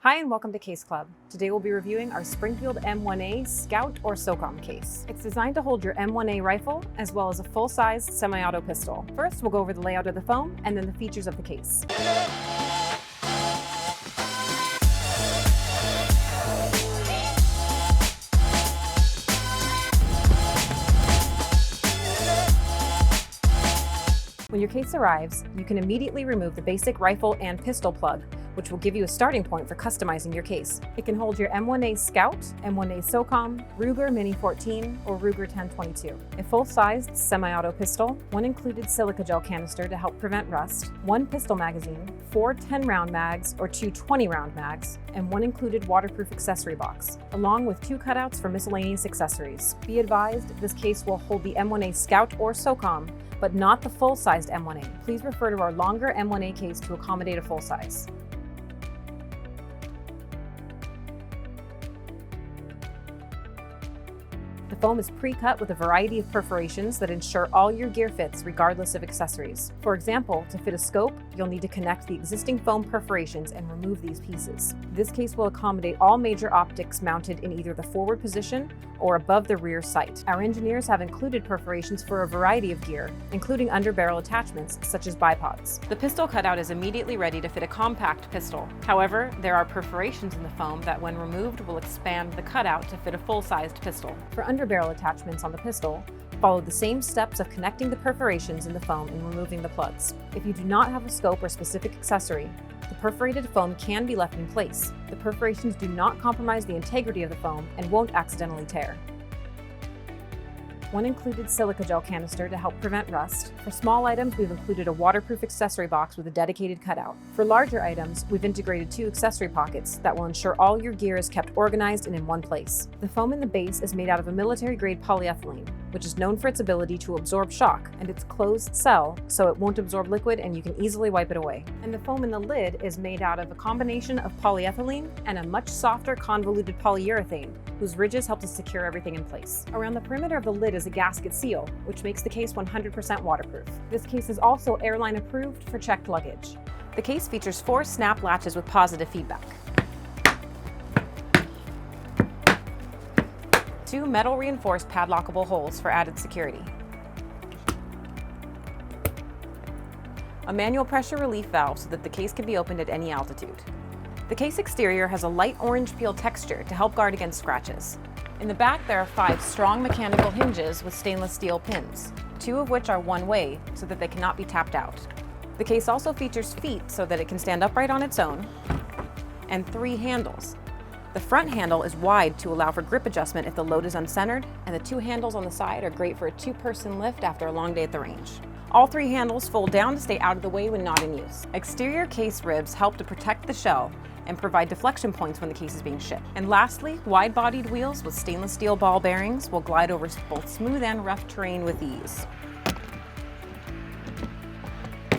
Hi and welcome to Case Club. Today we'll be reviewing our Springfield M1A Scout or SOCOM case. It's designed to hold your M1A rifle as well as a full-sized semi-auto pistol. First, we'll go over the layout of the foam and then the features of the case. When your case arrives, you can immediately remove the basic rifle and pistol plug, which will give you a starting point for customizing your case. It can hold your M1A Scout, M1A SOCOM, Ruger Mini-14, or Ruger 1022, a full-sized semi-auto pistol, one included silica gel canister to help prevent rust, one pistol magazine, 4 10-round mags or 2 20-round mags, and one included waterproof accessory box, along with 2 cutouts for miscellaneous accessories. Be advised, this case will hold the M1A Scout or SOCOM, but not the full-sized M1A. Please refer to our longer M1A case to accommodate a full size. The foam is pre-cut with a variety of perforations that ensure all your gear fits regardless of accessories. For example, to fit a scope, you'll need to connect the existing foam perforations and remove these pieces. This case will accommodate all major optics mounted in either the forward position or above the rear sight. Our engineers have included perforations for a variety of gear, including underbarrel attachments such as bipods. The pistol cutout is immediately ready to fit a compact pistol. However, there are perforations in the foam that when removed will expand the cutout to fit a full-sized pistol. For underbarrel attachments on the pistol, follow the same steps of connecting the perforations in the foam and removing the plugs. If you do not have a scope or specific accessory, the perforated foam can be left in place. The perforations do not compromise the integrity of the foam and won't accidentally tear. One included silica gel canister to help prevent rust. For small items, we've included a waterproof accessory box with a dedicated cutout. For larger items, we've integrated 2 accessory pockets that will ensure all your gear is kept organized and in one place. The foam in the base is made out of a military-grade polyethylene, which is known for its ability to absorb shock, and it's closed cell, so it won't absorb liquid and you can easily wipe it away. And the foam in the lid is made out of a combination of polyethylene and a much softer convoluted polyurethane, whose ridges help to secure everything in place. Around the perimeter of the lid is a gasket seal, which makes the case 100% waterproof. This case is also airline approved for checked luggage. The case features 4 snap latches with positive feedback, 2 metal reinforced padlockable holes for added security, a manual pressure relief valve so that the case can be opened at any altitude. The case exterior has a light orange peel texture to help guard against scratches. In the back, there are 5 strong mechanical hinges with stainless steel pins, 2 of which are one-way so that they cannot be tapped out. The case also features feet so that it can stand upright on its own, and 3 handles. The front handle is wide to allow for grip adjustment if the load is uncentered, and the 2 handles on the side are great for a 2-person lift after a long day at the range. All 3 handles fold down to stay out of the way when not in use. Exterior case ribs help to protect the shell and provide deflection points when the case is being shipped. And lastly, wide-bodied wheels with stainless steel ball bearings will glide over both smooth and rough terrain with ease.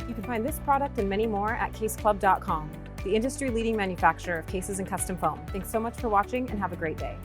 You can find this product and many more at caseclub.com, the industry-leading manufacturer of cases and custom foam. Thanks so much for watching and have a great day.